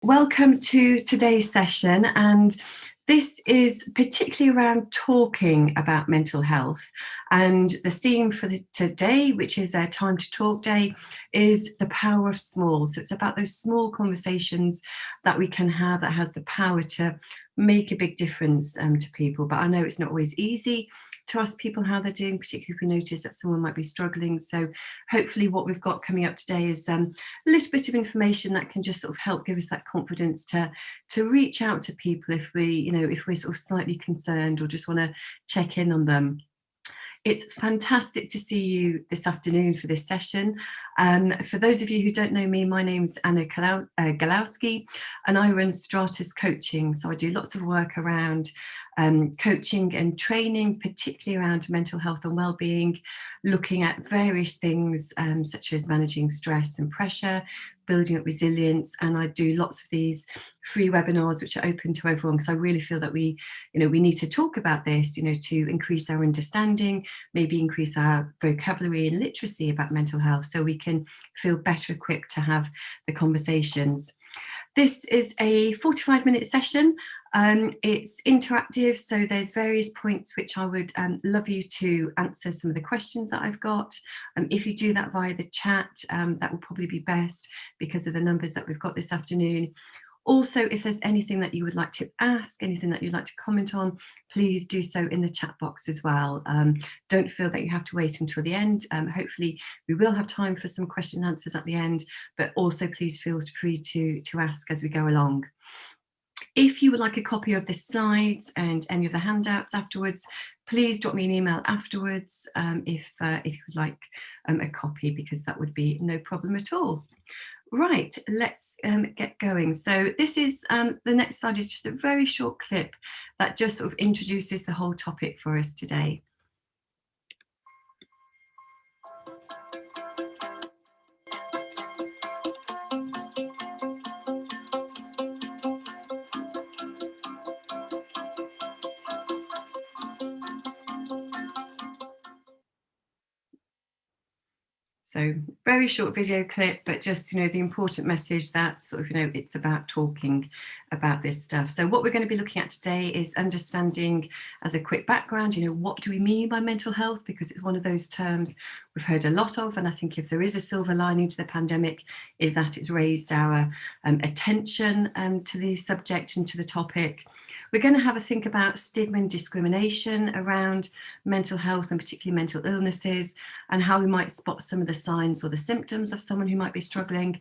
Welcome to today's session, and this is particularly around talking about mental health. And the theme for today, which is our Time to Talk Day, is the power of small. So it's about those small conversations that we can have that has the power to make a big difference to people. But I know it's not always easy to ask people how they're doing, particularly if we notice that someone might be struggling. So hopefully what we've got coming up today is a little bit of information that can just sort of help give us that confidence to reach out to people if we're sort of slightly concerned or just want to check in on them. It's fantastic to see you this afternoon for this session. For those of you who don't know me, my name's Anna Galowski, and I run Stratus Coaching. So I do lots of work around coaching and training, particularly around mental health and well-being, looking at various things such as managing stress and pressure, building up resilience. And I do lots of these free webinars which are open to everyone, because I really feel that we need to talk about this, to increase our understanding, maybe increase our vocabulary and literacy about mental health, so we can feel better equipped to have the conversations. This is a 45-minute session. It's interactive, so there's various points which I would love you to answer some of the questions that I've got. If you do that via the chat, that will probably be best because of the numbers that we've got this afternoon. Also, if there's anything that you would like to ask, anything that you'd like to comment on, please do so in the chat box as well. Don't feel that you have to wait until the end. Hopefully we will have time for some question and answers at the end, but also please feel free to ask as we go along. If you would like a copy of the slides and any of the handouts afterwards, please drop me an email afterwards if you would like a copy, because that would be no problem at all. Right, let's get going. So this is the next slide is just a very short clip that just sort of introduces the whole topic for us today. So very short video clip, but just, the important message that sort of, it's about talking about this stuff. So what we're going to be looking at today is understanding, as a quick background, what do we mean by mental health? Because it's one of those terms we've heard a lot of. And I think if there is a silver lining to the pandemic, is that it's raised our attention to the subject and to the topic. We're going to have a think about stigma and discrimination around mental health, and particularly mental illnesses, and how we might spot some of the signs or the symptoms of someone who might be struggling.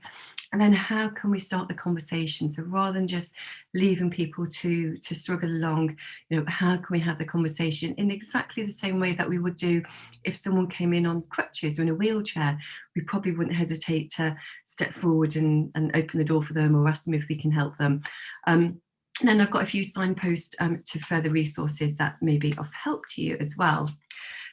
And then how can we start the conversation? So rather than just leaving people to struggle along, how can we have the conversation in exactly the same way that we would do if someone came in on crutches or in a wheelchair? We probably wouldn't hesitate to step forward and open the door for them or ask them if we can help them. And then I've got a few signposts to further resources that may be of help to you as well.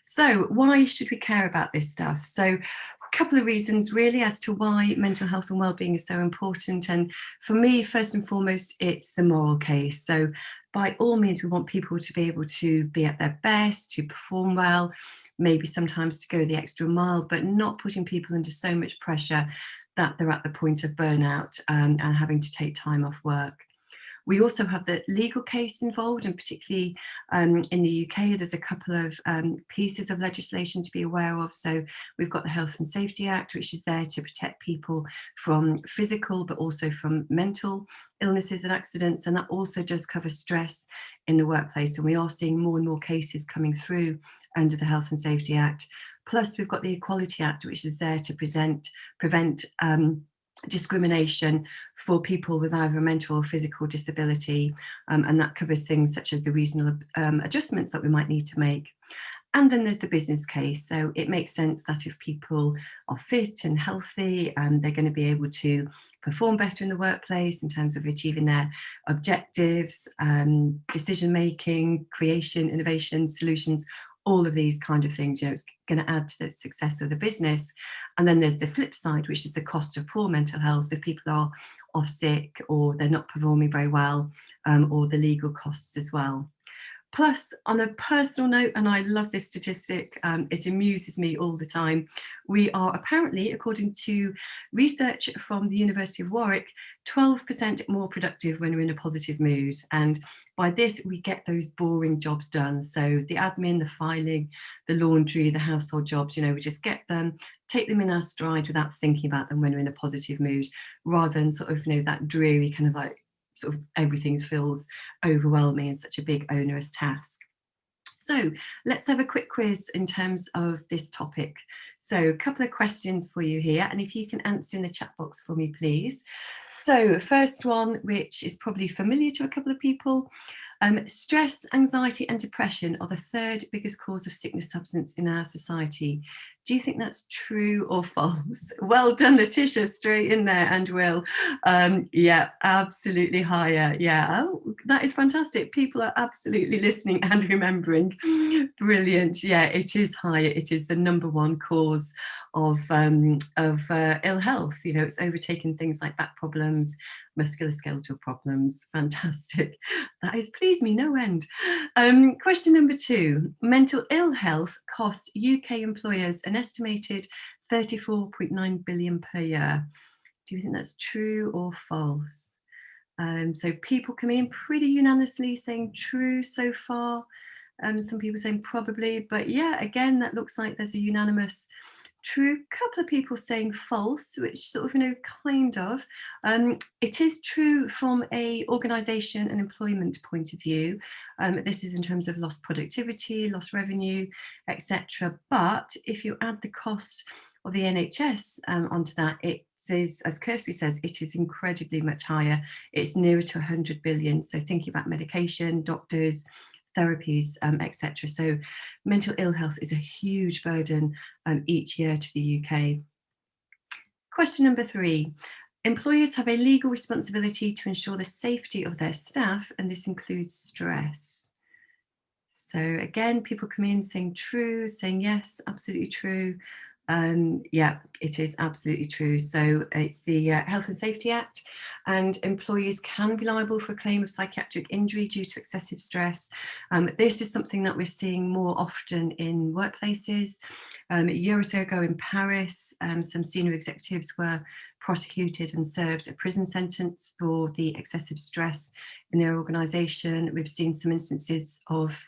So why should we care about this stuff? So a couple of reasons really as to why mental health and wellbeing is so important. And for me, first and foremost, it's the moral case. So by all means, we want people to be able to be at their best, to perform well, maybe sometimes to go the extra mile, but not putting people under so much pressure that they're at the point of burnout and having to take time off work. We also have the legal case involved, and particularly in the UK, there's a couple of pieces of legislation to be aware of. So we've got the Health and Safety Act, which is there to protect people from physical, but also from mental illnesses and accidents. And that also does cover stress in the workplace. And we are seeing more and more cases coming through under the Health and Safety Act. Plus, we've got the Equality Act, which is there to prevent discrimination for people with either a mental or physical disability, and that covers things such as the reasonable adjustments that we might need to make. And then there's the business case. So it makes sense that if people are fit and healthy, they're going to be able to perform better in the workplace in terms of achieving their objectives, decision making, creation, innovation, solutions, all of these kind of things. It's going to add to the success of the business. And then there's the flip side, which is the cost of poor mental health. If people are off sick or they're not performing very well, or the legal costs as well. Plus, on a personal note, and I love this statistic, it amuses me all the time, we are apparently, according to research from the University of Warwick, 12% more productive when we're in a positive mood. And by this, we get those boring jobs done. So the admin, the filing, the laundry, the household jobs, we just get them, take them in our stride without thinking about them when we're in a positive mood, rather than sort of, that dreary kind of like, sort of everything feels overwhelming and such a big onerous task. So let's have a quick quiz in terms of this topic. So a couple of questions for you here, and if you can answer in the chat box for me, please. So first one, which is probably familiar to a couple of people, stress, anxiety and depression are the third biggest cause of sickness substance in our society. Do you think that's true or false? Well done, Letitia, straight in there, and Will. Yeah, absolutely higher. Yeah, oh, that is fantastic. People are absolutely listening and remembering. Brilliant. Yeah, it is higher. It is the number one cause of ill health. It's overtaken things like back problems, musculoskeletal problems. Fantastic. That has pleased me no end. Question number 2. Mental ill health cost UK employers an estimated 34.9 billion per year. Do you think that's true or false? So people come in pretty unanimously saying true so far. Some people saying probably, but yeah, again, that looks like there's a unanimous true. Couple of people saying false, which sort of, kind of. It is true from a organisation and employment point of view. This is in terms of lost productivity, lost revenue, etc. But if you add the cost of the NHS onto that, it is, as Kirsty says, it is incredibly much higher. It's nearer to 100 billion. So thinking about medication, doctors, therapies, etc. So mental ill health is a huge burden each year to the UK. Question number 3. Employers have a legal responsibility to ensure the safety of their staff, and this includes stress. So again, people come in saying true, saying yes, absolutely true. Yeah, it is absolutely true. So it's the Health and Safety Act, and employees can be liable for a claim of psychiatric injury due to excessive stress. This is something that we're seeing more often in workplaces. A year or so ago in Paris, some senior executives were prosecuted and served a prison sentence for the excessive stress in their organisation. We've seen some instances of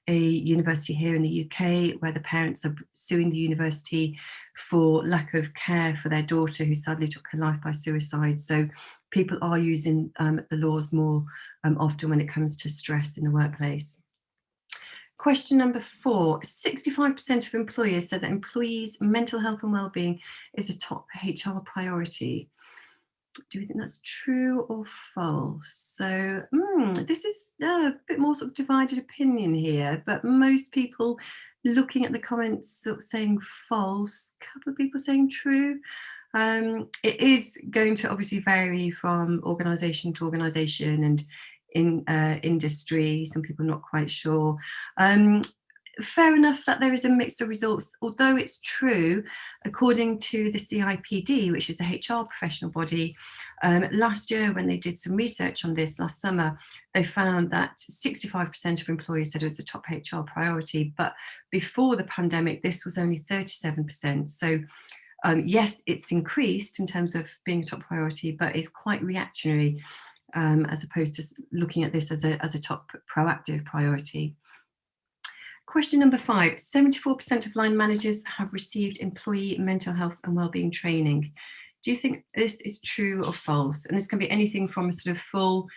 a university here in the UK where the parents are suing the university for lack of care for their daughter who sadly took her life by suicide. So people are using the laws more often when it comes to stress in the workplace. Question number 4, 65% of employers said that employees' mental health and wellbeing is a top HR priority. Do you think that's true or false? So this is a bit more sort of divided opinion here, but most people looking at the comments sort of saying false, a couple of people saying true. It is going to obviously vary from organisation to organisation and in industry. Some people are not quite sure. Fair enough that there is a mix of results, although it's true, according to the CIPD, which is a HR professional body, last year when they did some research on this last summer, they found that 65% of employees said it was a top HR priority, but before the pandemic, this was only 37%. So yes, it's increased in terms of being a top priority, but it's quite reactionary as opposed to looking at this as a top proactive priority. Question number 5, 74% of line managers have received employee mental health and wellbeing training. Do you think this is true or false? And this can be anything from a sort of full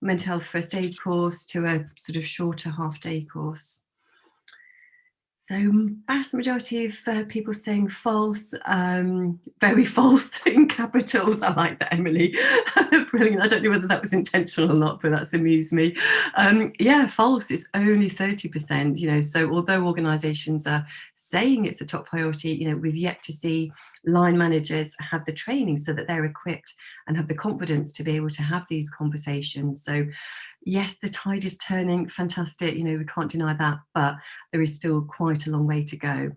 mental health first aid course to a sort of shorter half-day course. So vast majority of people saying false, very false in capitals. I like that, Emily. Brilliant. I don't know whether that was intentional or not, but that's amused me. Yeah, false is only 30%, so although organisations are saying it's a top priority, we've yet to see line managers have the training so that they're equipped and have the confidence to be able to have these conversations. So yes, the tide is turning, fantastic, we can't deny that, but there is still quite a long way to go.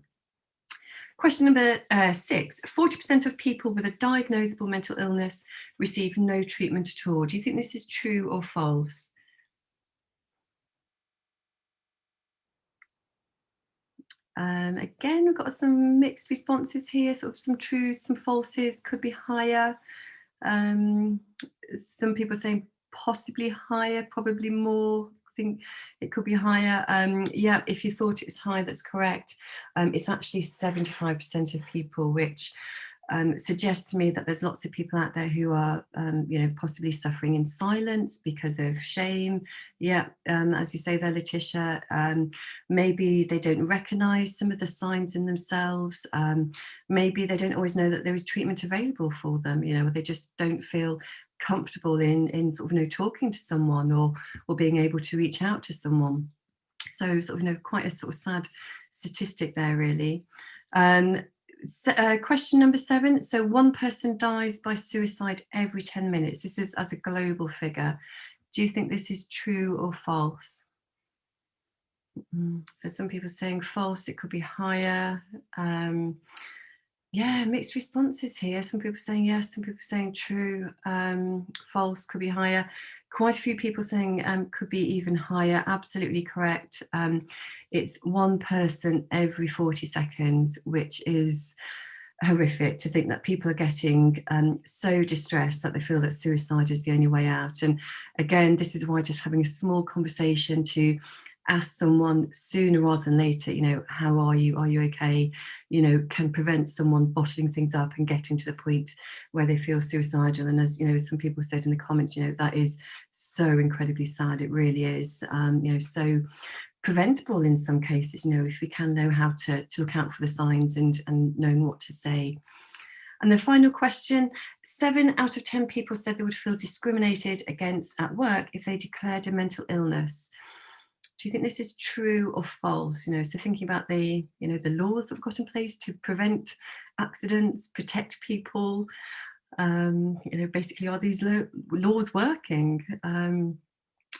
Question number 6, 40% of people with a diagnosable mental illness receive no treatment at all. Do you think this is true or false? Again, we've got some mixed responses here, sort of some truths, some falses, could be higher. Um, some people saying possibly higher, probably more. I think it could be higher. Yeah, if you thought it was high, that's correct. It's actually 75% of people, which suggests to me that there's lots of people out there who are, possibly suffering in silence because of shame. Yeah, as you say there, Letitia, maybe they don't recognise some of the signs in themselves. Maybe they don't always know that there is treatment available for them. They just don't feel comfortable in sort of talking to someone or being able to reach out to someone. So sort of quite a sort of sad statistic there, really. Question number 7. So one person dies by suicide every 10 minutes. This is as a global figure. Do you think this is true or false? So some people saying false, it could be higher. Yeah, mixed responses here. Some people saying yes, some people saying true. False, could be higher. Quite a few people saying could be even higher. Absolutely correct. It's one person every 40 seconds, which is horrific to think that people are getting so distressed that they feel that suicide is the only way out. And again, this is why just having a small conversation to ask someone sooner rather than later, how are you? Are you okay? Can prevent someone bottling things up and getting to the point where they feel suicidal. And as some people said in the comments, that is so incredibly sad. It really is. So preventable in some cases, if we can know how to look out for the signs and knowing what to say. And the final question, 7 out of 10 people said they would feel discriminated against at work if they declared a mental illness. Do you think this is true or false? So thinking about the laws that we've got in place to prevent accidents, protect people, basically, are these laws working?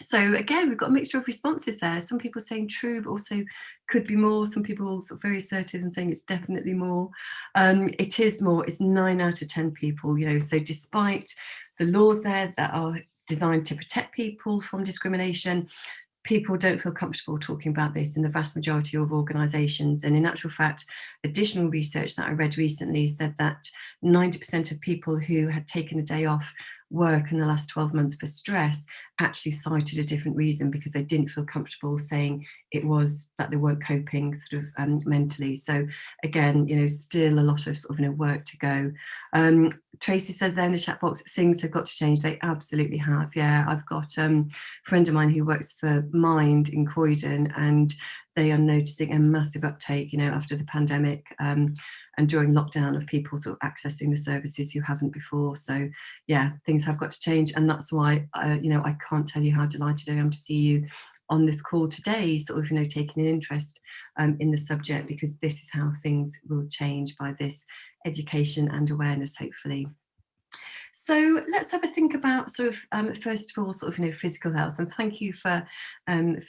So again, we've got a mixture of responses there. Some people saying true, but also could be more. Some people sort of very assertive and saying it's definitely more. It is more. It's 9 out of 10 people. So despite the laws there that are designed to protect people from discrimination, people don't feel comfortable talking about this in the vast majority of organisations. And in actual fact, additional research that I read recently said that 90% of people who had taken a day off work in the last 12 months for stress actually cited a different reason because they didn't feel comfortable saying it was that they weren't coping sort of mentally. So again, still a lot of sort of work to go. Tracy says there in the chat box, things have got to change. They absolutely have. Yeah, I've got a friend of mine who works for Mind in Croydon, and they are noticing a massive uptake, after the pandemic and during lockdown, of people sort of accessing the services who haven't before. So yeah, things have got to change, and that's why I can't tell you how delighted I am to see you on this call today, sort of taking an interest in the subject, because this is how things will change, by this education and awareness, hopefully. So let's have a think about sort of first of all sort of physical health, and thank you for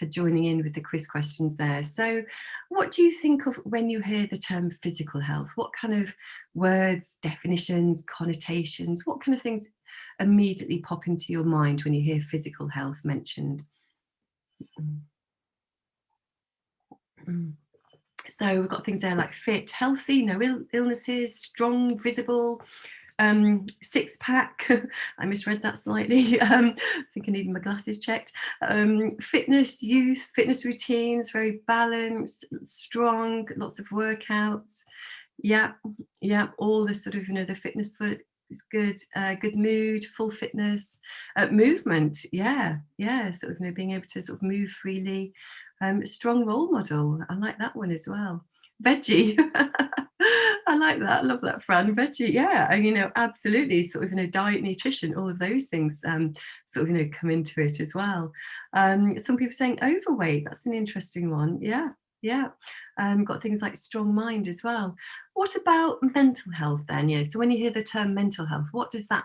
joining in with the quiz questions there. So what do you think of when you hear the term physical health? What kind of words, definitions, connotations, what kind of things immediately pop into your mind when you hear physical health mentioned? So we've got things there like fit, healthy, no illnesses, strong, visible, six-pack. I misread that slightly. I think I need my glasses checked. Fitness, youth, fitness routines, very balanced, strong, lots of workouts. Yeah, all the sort of the fitness foot is good, good mood, full fitness, movement. Yeah, sort of being able to sort of move freely. Strong role model. I like that one as well. Veggie. I like that. I love that, Fran. Veggie, yeah, absolutely. Sort of diet, nutrition, all of those things sort of come into it as well. Some people saying overweight. That's an interesting one. Yeah. Got things like strong mind as well. What about mental health then? So when you hear the term mental health, what does that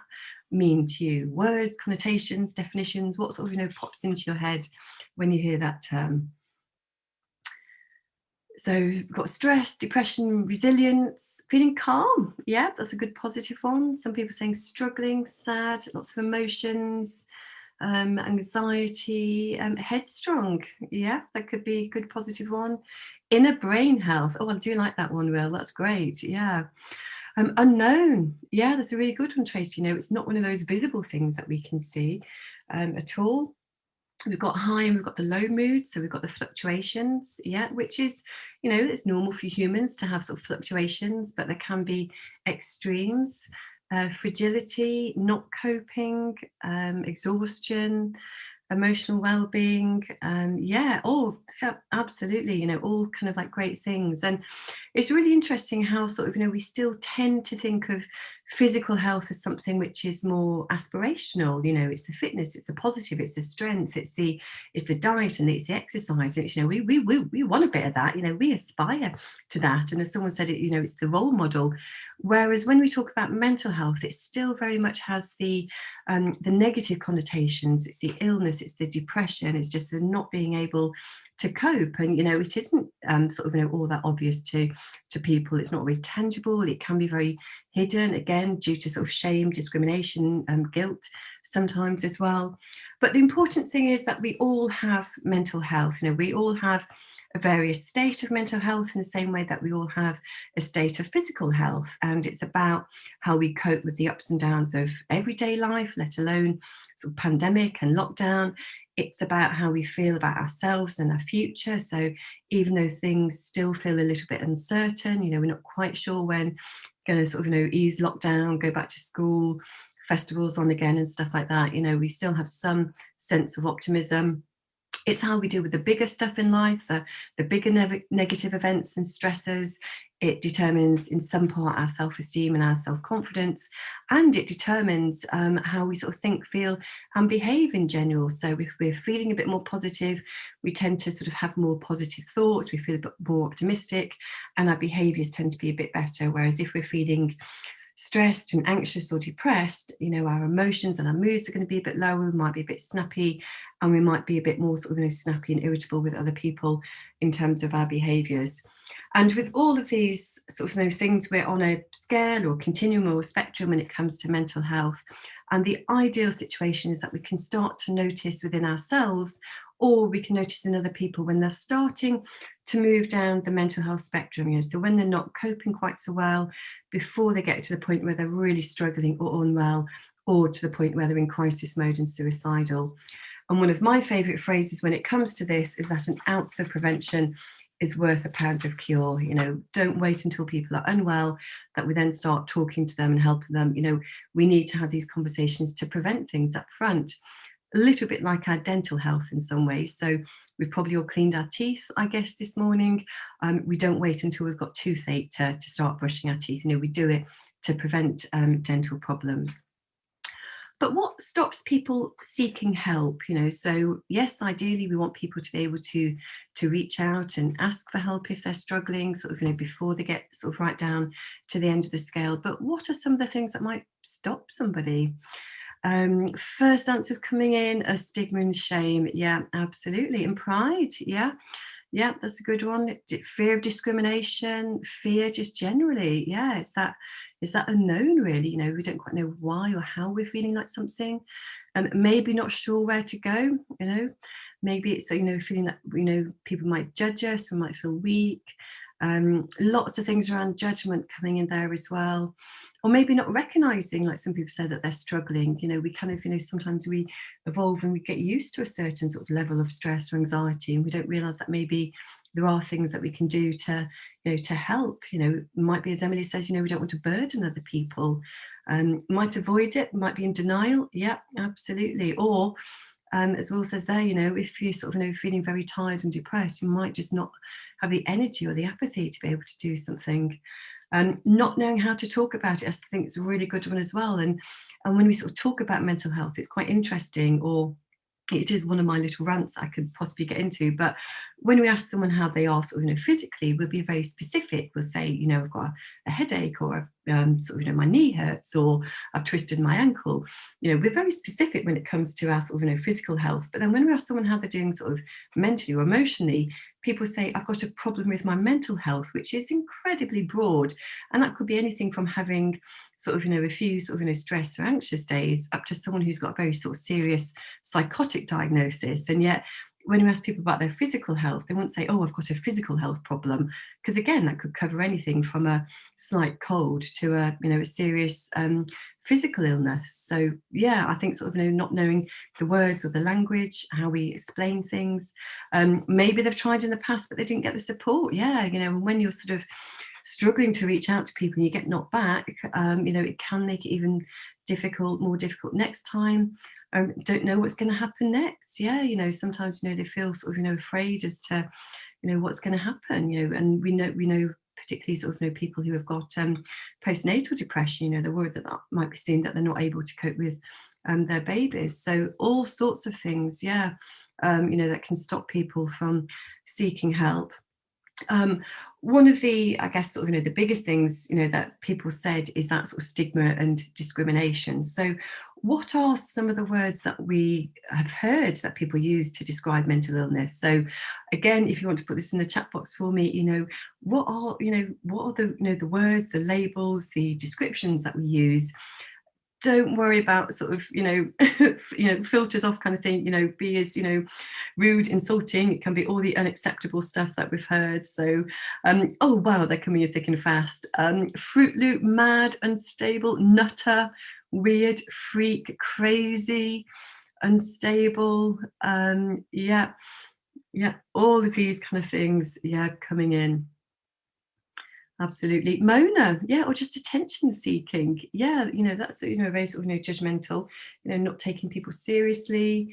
mean to you? Words, connotations, definitions, what sort of pops into your head when you hear that term? So we've got stress, depression, resilience, feeling calm. Yeah, that's a good positive one. Some people saying struggling, sad, lots of emotions, anxiety, headstrong. Yeah, that could be a good positive one. Inner brain health. Oh, I do like that one, Will. That's great. Yeah. Unknown. Yeah, that's a really good one, Tracy. It's not one of those visible things that we can see at all. We've got high and we've got the low mood, so we've got the fluctuations, yeah, which is, it's normal for humans to have sort of fluctuations, but there can be extremes, fragility, not coping, exhaustion, emotional well-being, yeah, all absolutely, all kind of like great things. And it's really interesting how sort of, we still tend to think of physical health as something which is more aspirational. It's the fitness, it's the positive, it's the strength, it's the diet, and it's the exercise. And it's, we want a bit of that, we aspire to that. And as someone said, it's the role model. Whereas when we talk about mental health, it still very much has the negative connotations. It's the illness, it's the depression, it's just the not being able to cope. And it isn't sort of all that obvious to people. It's not always tangible. It can be very hidden, again, due to sort of shame, discrimination, guilt sometimes as well. But the important thing is that we all have mental health. We all have a various state of mental health in the same way that we all have a state of physical health. And it's about how we cope with the ups and downs of everyday life, let alone sort of pandemic and lockdown. It's about how we feel about ourselves and our future. So even though things still feel a little bit uncertain, we're not quite sure when going to sort of, ease lockdown, go back to school, festivals on again and stuff like that. We still have some sense of optimism. It's how we deal with the bigger stuff in life, the bigger negative events and stressors. It determines in some part our self-esteem and our self-confidence, and it determines how we sort of think, feel and behave in general. So if we're feeling a bit more positive, we tend to sort of have more positive thoughts, we feel a bit more optimistic, and our behaviours tend to be a bit better. Whereas if we're feeling stressed and anxious or depressed, our emotions and our moods are going to be a bit lower. We might be a bit snappy, and we might be a bit more sort of snappy and irritable with other people in terms of our behaviours. And with all of these sort of things, we're on a scale or continuum or spectrum when it comes to mental health. And the ideal situation is that we can start to notice within ourselves, or we can notice in other people when they're starting to move down the mental health spectrum. So when they're not coping quite so well, before they get to the point where they're really struggling or unwell, or to the point where they're in crisis mode and suicidal. And one of my favourite phrases when it comes to this is that an ounce of prevention is worth a pound of cure. Don't wait until people are unwell that we then start talking to them and helping them. We need to have these conversations to prevent things up front. A little bit like our dental health in some ways. So we've probably all cleaned our teeth, I guess, this morning. We don't wait until we've got toothache to start brushing our teeth. We do it to prevent dental problems. But what stops people seeking help? So yes, ideally we want people to be able to reach out and ask for help if they're struggling, sort of, before they get sort of right down to the end of the scale. But what are some of the things that might stop somebody? First answers coming in are stigma and shame. Yeah, absolutely. And pride. Yeah, that's a good one. Fear of discrimination, fear just generally. Yeah, it's that unknown, really. We don't quite know why or how we're feeling like something. Maybe not sure where to go. Maybe it's feeling that people might judge us, we might feel weak. Lots of things around judgment coming in there as well, or maybe not recognizing, like some people say, that they're struggling. We kind of sometimes we evolve and we get used to a certain sort of level of stress or anxiety, and we don't realize that maybe there are things that we can do to to help. It might be, as Emily says, we don't want to burden other people, might avoid it, might be in denial. Yeah, absolutely. Or as Will says there, if you're sort of feeling very tired and depressed, you might just not have the energy or the apathy to be able to do something. Not knowing how to talk about it, I think it's a really good one as well. And when we sort of talk about mental health, it's quite interesting, or it is one of my little rants I could possibly get into. But when we ask someone how they are sort of, physically, we'll be very specific. We'll say, I've got a headache, or sort of, my knee hurts, or I've twisted my ankle. We're very specific when it comes to our sort of, physical health. But then when we ask someone how they're doing sort of mentally or emotionally, people say, I've got a problem with my mental health, which is incredibly broad. And that could be anything from having sort of, a few sort of, stress or anxious days, up to someone who's got a very sort of serious psychotic diagnosis. And yet when you ask people about their physical health, they won't say, "Oh, I've got a physical health problem," because again, that could cover anything from a slight cold to a serious physical illness. So yeah, I think sort of not knowing the words or the language, how we explain things. Maybe they've tried in the past, but they didn't get the support. Yeah, when you're sort of struggling to reach out to people and you get knocked back, it can make it even more difficult next time. Don't know what's going to happen next. Yeah, sometimes they feel sort of afraid as to what's going to happen. And we know particularly sort of people who have got postnatal depression. They're worried that might be seen that they're not able to cope with their babies. So all sorts of things, yeah, that can stop people from seeking help. One of the, I guess, sort of, the biggest things, that people said is that sort of stigma and discrimination. So what are some of the words that we have heard that people use to describe mental illness? So again, if you want to put this in the chat box for me, what are the words, the labels, the descriptions that we use? Don't worry about sort of, filters off kind of thing, be as, rude, insulting. It can be all the unacceptable stuff that we've heard. So, oh, wow, they're coming in thick and fast. Fruit Loop, mad, unstable, nutter, weird, freak, crazy, unstable. Yeah, all of these kind of things, yeah, coming in. Absolutely. Moaner, yeah, or just attention seeking. Yeah, that's very sort of judgmental, not taking people seriously,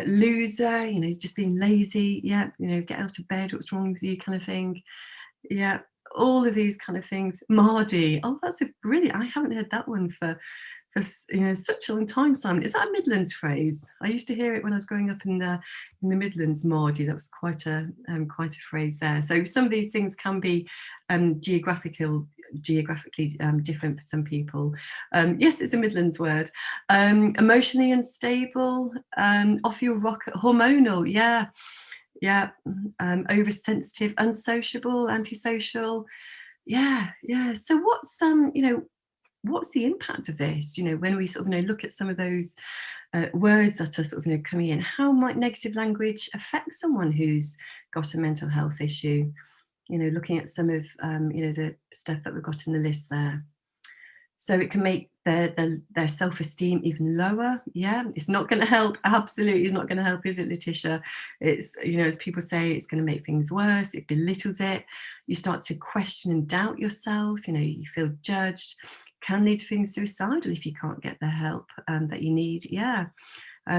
loser, just being lazy, yeah, get out of bed, what's wrong with you kind of thing. Yeah, all of these kind of things. Mardy. Oh, that's a brilliant. I haven't heard that one for such a long time, Simon. Is that a Midlands phrase? I used to hear it when I was growing up in the Midlands. Mardy. That was quite a phrase there. So some of these things can be geographically different for some people. Yes, it's a Midlands word. Emotionally unstable, off your rocker, hormonal. Yeah, oversensitive, unsociable, antisocial. Yeah. So what's the impact of this? When we sort of look at some of those words that are sort of coming in, how might negative language affect someone who's got a mental health issue? Looking at some of the stuff that we've got in the list there. So it can make their self-esteem even lower. Yeah, it's not going to help. Absolutely, it's not going to help, is it, Letitia? It's, as people say, it's going to make things worse. It belittles it. You start to question and doubt yourself. You feel judged. Can lead to feeling suicidal if you can't get the help that you need. Yeah.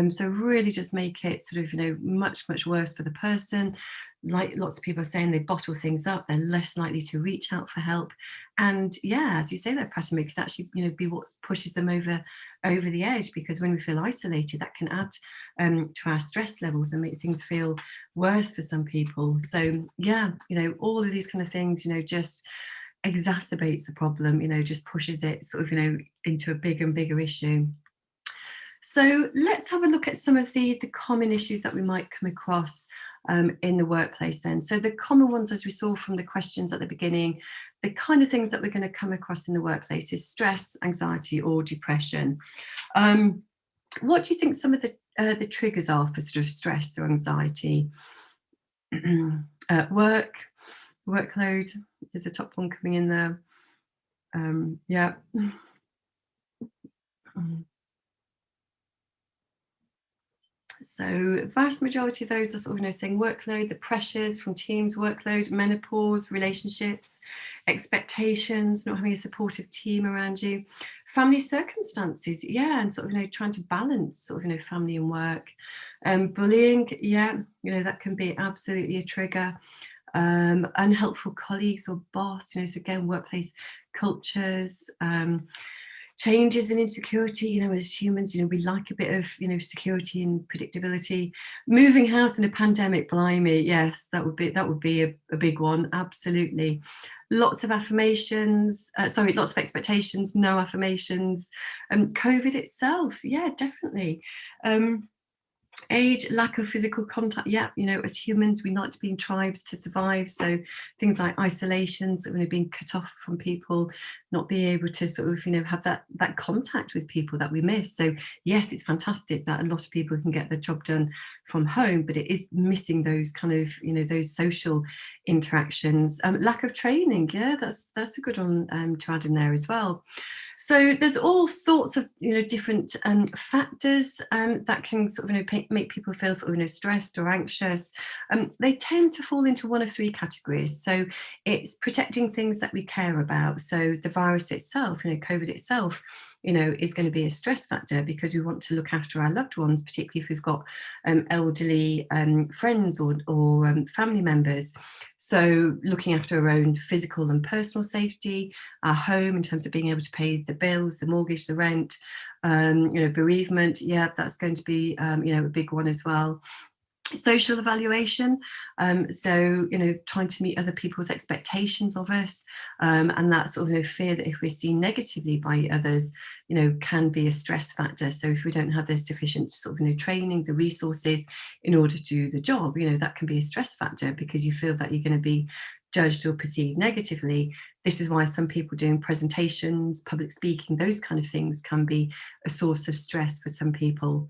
So really just make it sort of, much, much worse for the person. Like lots of people are saying, they bottle things up, they're less likely to reach out for help. And yeah, as you say, that pattern can actually, be what pushes them over the edge, because when we feel isolated, that can add to our stress levels and make things feel worse for some people. So yeah, all of these kind of things, just exacerbates the problem, just pushes it sort of, into a bigger and bigger issue. So let's have a look at some of the common issues that we might come across in the workplace then. So the common ones, as we saw from the questions at the beginning, the kind of things that we're going to come across in the workplace is stress, anxiety, or depression. What do you think some of the triggers are for sort of stress or anxiety? Workload is the top one coming in there. Yeah. So vast majority of those are sort of saying workload, the pressures from teams, workload, menopause, relationships, expectations, not having a supportive team around you, family circumstances, yeah, and sort of trying to balance sort of family and work. Bullying, yeah, that can be absolutely a trigger. Unhelpful colleagues or boss, so again, workplace cultures, changes in insecurity, as humans, we like a bit of, security and predictability. Moving house in a pandemic, blimey, yes, that would be a big one, absolutely. Lots of affirmations, lots of expectations, no affirmations. COVID itself, yeah, definitely. Age, lack of physical contact. Yeah, as humans, we like to be in tribes to survive. So things like isolations, being cut off from people, not being able to sort of, have that contact with people that we miss. So yes, it's fantastic that a lot of people can get the job done from home, but it is missing those kind of, those social interactions. Lack of training. Yeah, that's a good one to add in there as well. So there's all sorts of different factors that can sort of make people feel sort of stressed or anxious. They tend to fall into one of three categories. So it's protecting things that we care about. So the virus itself, COVID itself, is going to be a stress factor because we want to look after our loved ones, particularly if we've got elderly friends or family members. So looking after our own physical and personal safety, our home in terms of being able to pay the bills, the mortgage, the rent, bereavement. Yeah, that's going to be, a big one as well. Social evaluation, so trying to meet other people's expectations of us, and that sort of fear that if we're seen negatively by others, can be a stress factor. So if we don't have the sufficient sort of training, the resources in order to do the job, that can be a stress factor because you feel that you're going to be judged or perceived negatively. This is why some people doing presentations, public speaking, those kind of things can be a source of stress for some people.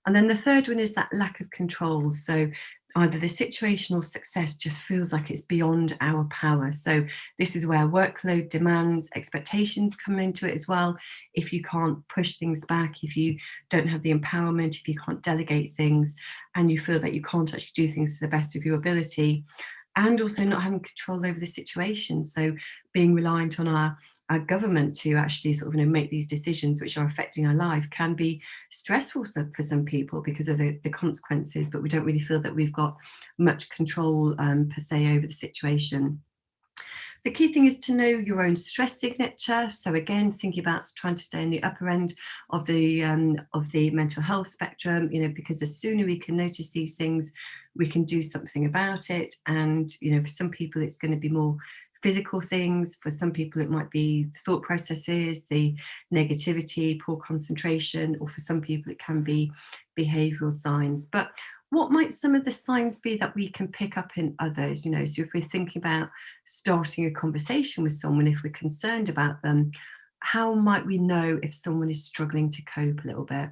And then the third one is that lack of control. So either the situation or success just feels like it's beyond our power. So this is where workload demands, expectations come into it as well. If you can't push things back, if you don't have the empowerment, if you can't delegate things, and you feel that you can't actually do things to the best of your ability, and also not having control over the situation. So being reliant on our government to actually sort of make these decisions which are affecting our life can be stressful for some people because of the consequences, but we don't really feel that we've got much control per se over the situation. The key thing is to know your own stress signature. So again, thinking about trying to stay in the upper end of the mental health spectrum, because the sooner we can notice these things, we can do something about it. And for some people, it's going to be more physical things. For some people, it might be the thought processes, the negativity, poor concentration, or for some people, it can be behavioral signs. But what might some of the signs be that we can pick up in others? So if we're thinking about starting a conversation with someone, if we're concerned about them, how might we know if someone is struggling to cope a little bit?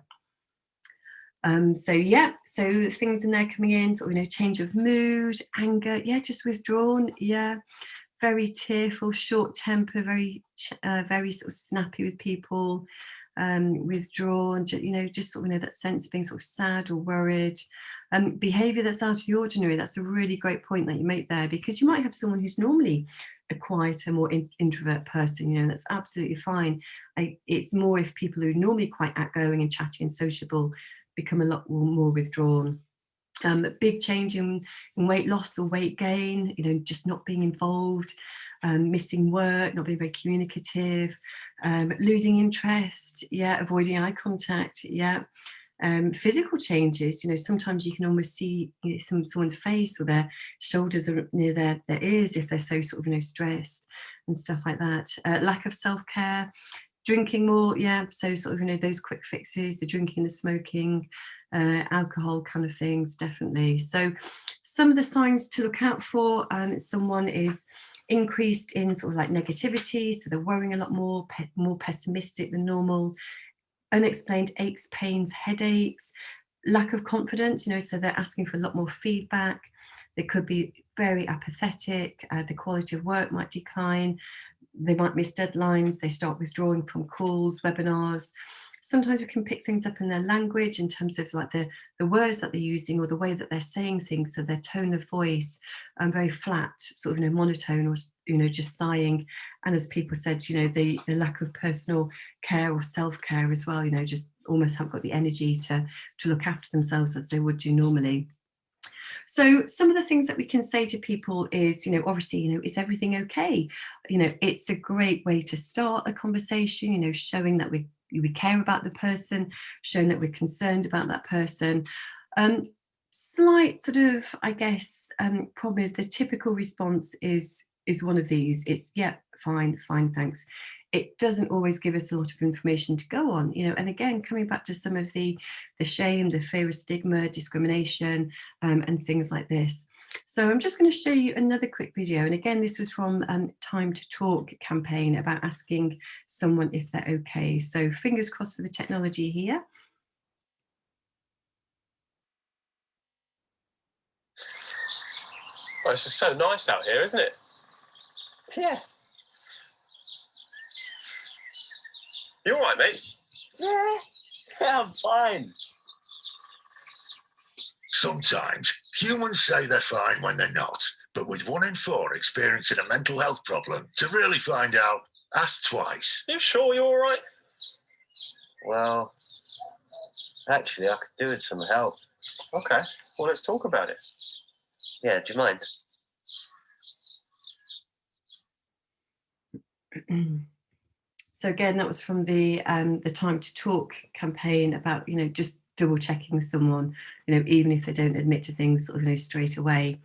So things in there coming in, sort of, change of mood, anger, just withdrawn, very tearful, short temper, very sort of snappy with people, withdrawn, just sort of that sense of being sort of sad or worried. Behavior that's out of the ordinary. That's a really great point that you make there, because you might have someone who's normally a quieter, more introvert person. That's absolutely fine. It's more if people who are normally quite outgoing and chatty and sociable become a lot more withdrawn. A big change in weight loss or weight gain, just not being involved, missing work, not being very communicative, losing interest, avoiding eye contact, physical changes, sometimes you can almost see someone's face or their shoulders are near their ears if they're so sort of stressed and stuff like that. Lack of self-care, drinking more, so sort of those quick fixes, the drinking, the smoking, alcohol kind of things, definitely. So some of the signs to look out for, someone is increased in sort of like negativity, so they're worrying a lot more, more pessimistic than normal, unexplained aches, pains, headaches, lack of confidence, so they're asking for a lot more feedback. They could be very apathetic, the quality of work might decline, they might miss deadlines, they start withdrawing from calls, webinars. Sometimes we can pick things up in their language in terms of like the words that they're using or the way that they're saying things. So their tone of voice, very flat, sort of monotone, or just sighing. And as people said, the lack of personal care or self-care as well, just almost haven't got the energy to look after themselves as they would do normally. So some of the things that we can say to people is, obviously, is everything okay? It's a great way to start a conversation, showing that we care about the person, showing that we're concerned about that person. Slight sort of, I guess, problem is the typical response is one of these. It's, fine, thanks. it doesn't always give us a lot of information to go on, and again, coming back to some of the shame, the fear of stigma, discrimination, and things like this. So I'm just going to show you another quick video. And again, this was from Time to Talk campaign about asking someone if they're okay. So fingers crossed for the technology here. Oh, this is so nice out here, isn't it? Yeah. You all right, mate? Yeah, I'm fine. Sometimes humans say they're fine when they're not, but with 1 in 4 experiencing a mental health problem, to really find out, ask twice. You sure you're all right? Well, actually, I could do with some help. Okay, well, let's talk about it. Yeah, do you mind? So again, that was from the Time to Talk campaign about, just double checking someone, even if they don't admit to things sort of, straight away.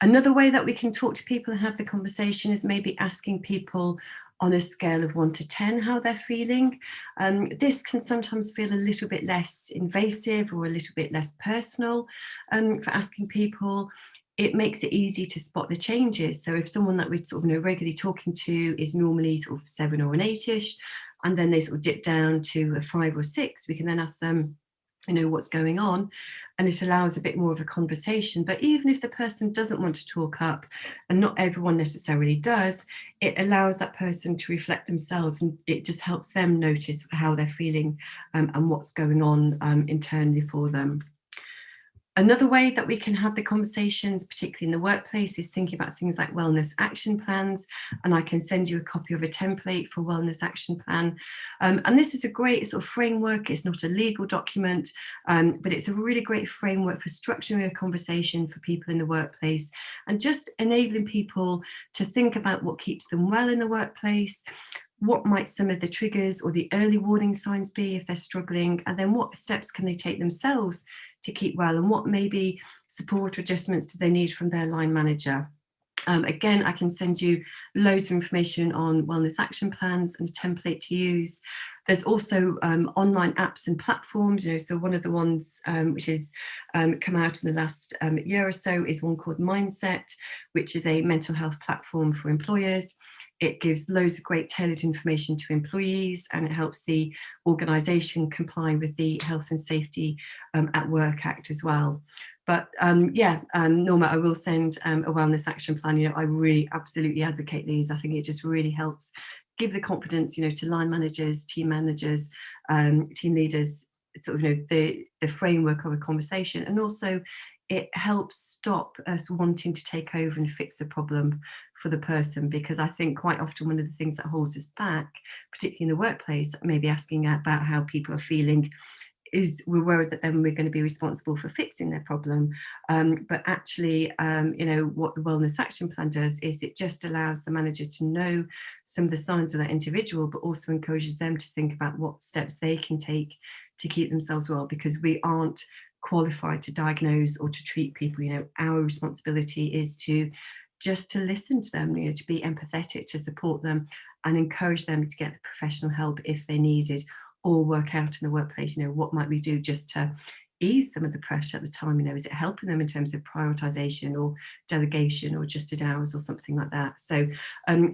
Another way that we can talk to people and have the conversation is maybe asking people on a scale of 1 to 10 how they're feeling. This can sometimes feel a little bit less invasive or a little bit less personal for asking people. It makes it easy to spot the changes. So if someone that we're sort of regularly talking to is normally sort of 7 or an 8-ish, and then they sort of dip down to a 5 or 6, we can then ask them, what's going on, and it allows a bit more of a conversation. But even if the person doesn't want to talk up, and not everyone necessarily does, it allows that person to reflect themselves, and it just helps them notice how they're feeling and what's going on internally for them. Another way that we can have the conversations, particularly in the workplace, is thinking about things like wellness action plans. And I can send you a copy of a template for a wellness action plan. And this is a great sort of framework. It's not a legal document, but it's a really great framework for structuring a conversation for people in the workplace and just enabling people to think about what keeps them well in the workplace. What might some of the triggers or the early warning signs be if they're struggling? And then what steps can they take themselves to keep well? And what maybe support or adjustments do they need from their line manager? Again, I can send you loads of information on wellness action plans and a template to use. There's also online apps and platforms, so one of the ones which has come out in the last year or so is one called Mindset, which is a mental health platform for employers. It gives loads of great tailored information to employees, and it helps the organisation comply with the Health and Safety at Work Act as well. But Norma, I will send a wellness action plan. I really absolutely advocate these. I think it just really helps give the confidence, to line managers, team managers, team leaders, sort of, the framework of a conversation. And also it helps stop us wanting to take over and fix the problem for the person, because I think quite often one of the things that holds us back, particularly in the workplace, maybe asking about how people are feeling, is we're worried that then we're going to be responsible for fixing their problem. But actually, what the wellness action plan does is it just allows the manager to know some of the signs of that individual, but also encourages them to think about what steps they can take to keep themselves well, because we aren't qualified to diagnose or to treat people. Our responsibility is to listen to them, to be empathetic, to support them and encourage them to get the professional help if they need it, or work out in the workplace, what might we do just to ease some of the pressure at the time? Is it helping them in terms of prioritization or delegation or adjusted hours or something like that? So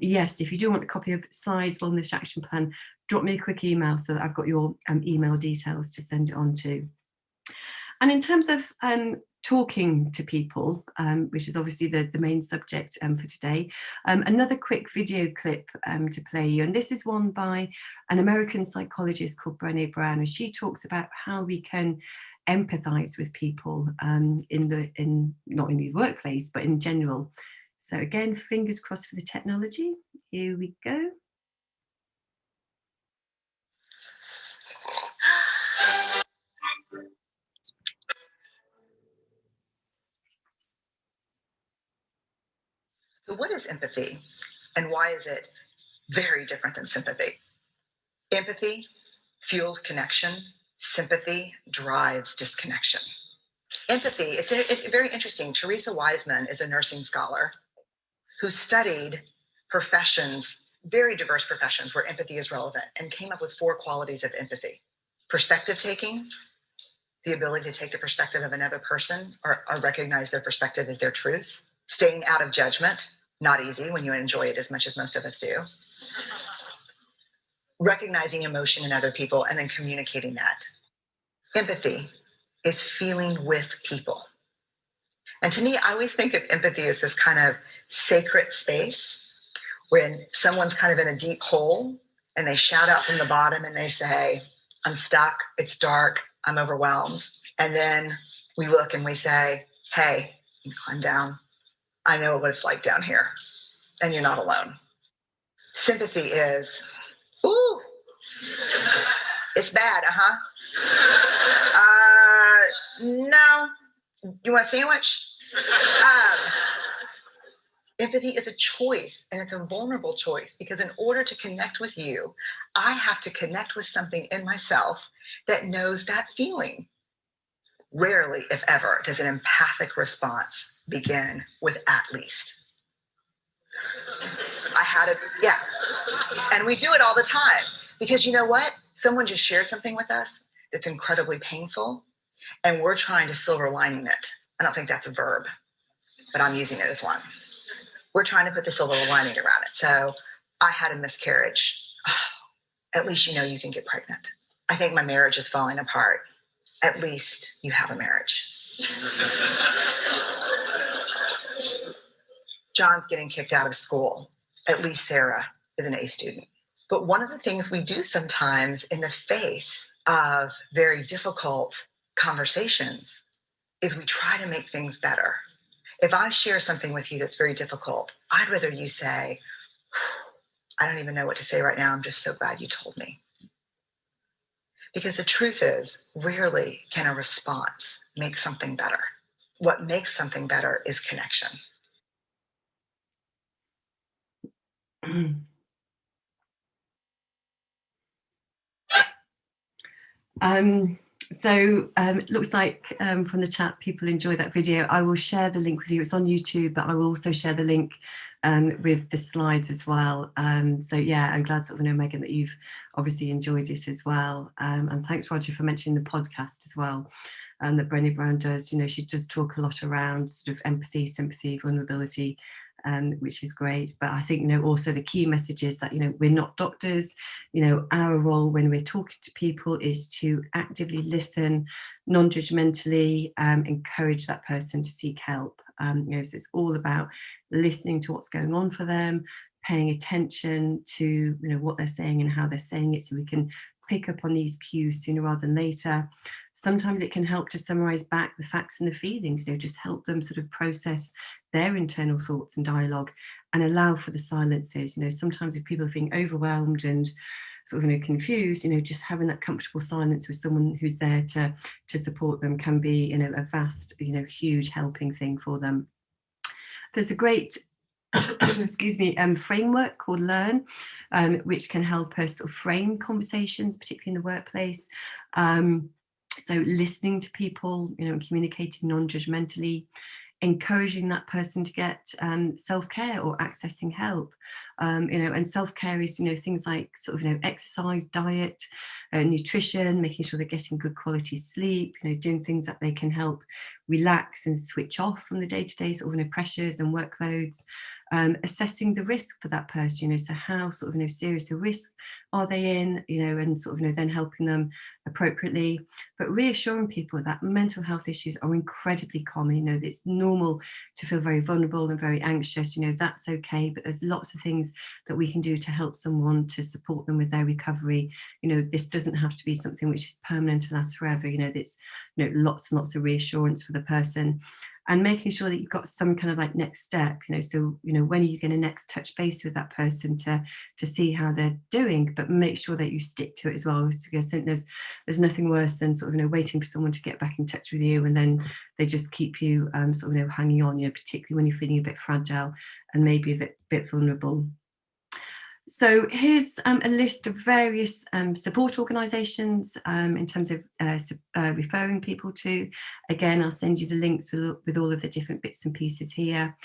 yes, if you do want a copy of Slides Wellness Action Plan, drop me a quick email so that I've got your email details to send it on to. And in terms of talking to people, which is obviously the main subject for today, another quick video clip to play you. And this is one by an American psychologist called Brené Brown, and she talks about how we can empathize with people not in the workplace, but in general. So again, fingers crossed for the technology. Here we go. So what is empathy, and why is it very different than sympathy? Empathy fuels connection. Sympathy drives disconnection. Empathy, it's very interesting. Teresa Wiseman is a nursing scholar who studied professions very diverse professions where empathy is relevant and came up with 4 qualities of empathy. Perspective taking, the ability to take the perspective of another person or recognize their perspective as their truth. Staying out of judgment, not easy when you enjoy it as much as most of us do. Recognizing emotion in other people and then communicating that. Empathy is feeling with people. And to me, I always think of empathy as this kind of sacred space when someone's kind of in a deep hole and they shout out from the bottom and they say, I'm stuck, it's dark, I'm overwhelmed. And then we look and we say, hey, you climb down. I know what it's like down here and you're not alone. Sympathy is, ooh, it's bad, no, you want a sandwich? Empathy is a choice, and it's a vulnerable choice, because in order to connect with you, I have to connect with something in myself that knows that feeling. Rarely, if ever, does an empathic response begin with at least. I had it, yeah. And we do it all the time, because you know what? Someone just shared something with us that's incredibly painful, and we're trying to silver lining it. I don't think that's a verb, but I'm using it as one. We're trying to put the silver lining around it. So I had a miscarriage. Oh, at least you know you can get pregnant. I think my marriage is falling apart. At least you have a marriage. John's getting kicked out of school. At least Sarah is an A student. But one of the things we do sometimes in the face of very difficult conversations is we try to make things better. If I share something with you that's very difficult, I'd rather you say, I don't even know what to say right now. I'm just so glad you told me. Because the truth is, rarely can a response make something better. What makes something better is connection. It looks like from the chat people enjoy that video. I will share the link with you. It's on YouTube, but I will also share the link with the slides as well. So yeah, I'm glad sort of know, Megan, that you've obviously enjoyed it as well. And thanks, Roger, for mentioning the podcast as well. That Brené Brown does. You know, she does talk a lot around sort of empathy, sympathy, vulnerability, which is great. But I think, you know, also the key message is that, you know, we're not doctors. You know, our role when we're talking to people is to actively listen, non-judgmentally, encourage that person to seek help. You know, so it's all about listening to what's going on for them, paying attention to, you know, what they're saying and how they're saying it, so we can pick up on these cues sooner rather than later. Sometimes it can help to summarize back the facts and the feelings, you know, just help them sort of process their internal thoughts and dialogue and allow for the silences. You know, sometimes if people are feeling overwhelmed and sort of, you know, confused, you know, just having that comfortable silence with someone who's there to support them can be, you know, a vast, you know, huge helping thing for them. There's a great excuse me, framework called Learn, which can help us sort of frame conversations, particularly in the workplace. So listening to people, you know, and communicating non-judgmentally, encouraging that person to get self-care or accessing help, you know, and self-care is, you know, things like sort of, you know, exercise, diet, nutrition, making sure they're getting good quality sleep, you know, doing things that they can help relax and switch off from the day-to-day sort of, you know, pressures and workloads. Assessing the risk for that person, you know, so how sort of, you know, serious a risk are they in, you know, and sort of, you know, then helping them appropriately, but reassuring people that mental health issues are incredibly common. You know, it's normal to feel very vulnerable and very anxious, you know, that's okay, but there's lots of things that we can do to help someone, to support them with their recovery. You know, this doesn't have to be something which is permanent and lasts forever. You know, it's, you know, lots and lots of reassurance for the person, and making sure that you've got some kind of like next step, you know, so, you know, when are you going to next touch base with that person to see how they're doing, but make sure that you stick to it as well. Because I think there's nothing worse than sort of, you know, waiting for someone to get back in touch with you and then they just keep you sort of, you know, hanging on, you know, particularly when you're feeling a bit fragile and maybe a bit vulnerable. So here's a list of various support organisations in terms of referring people to. Again, I'll send you the links with all of the different bits and pieces here.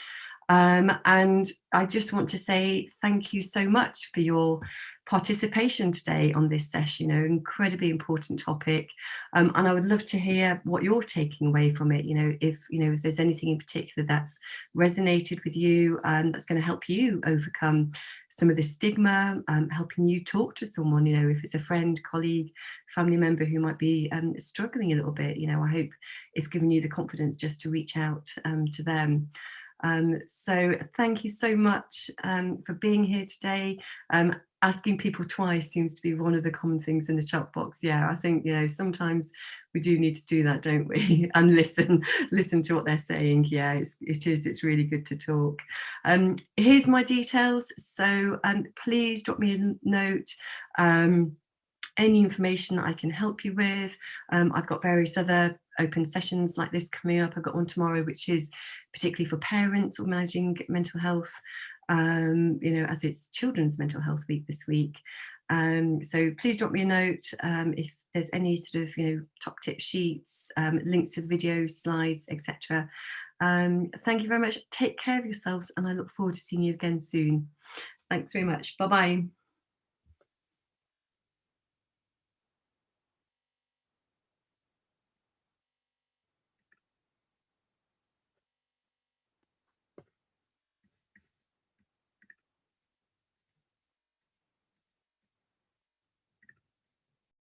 And I just want to say thank you so much for your participation today on this session. Incredibly important topic, and I would love to hear what you're taking away from it. If there's anything in particular that's resonated with you, that's going to help you overcome some of the stigma, helping you talk to someone. If it's a friend, colleague, family member who might be struggling a little bit, I hope it's given you the confidence just to reach out to them. So thank you so much for being here today. Asking people twice seems to be one of the common things in the chat box. Yeah, I think sometimes we do need to do that, don't we? And listen to what they're saying. Yeah, it's really good to talk. Here's my details. So please drop me a note. Any information that I can help you with. I've got various other open sessions like this coming up. I've got one tomorrow, which is particularly for parents or managing mental health, as it's Children's Mental Health Week this week. So please drop me a note if there's any sort of, top tip sheets, links to the videos, slides, etc. Thank you very much. Take care of yourselves, and I look forward to seeing you again soon. Thanks very much. Bye-bye.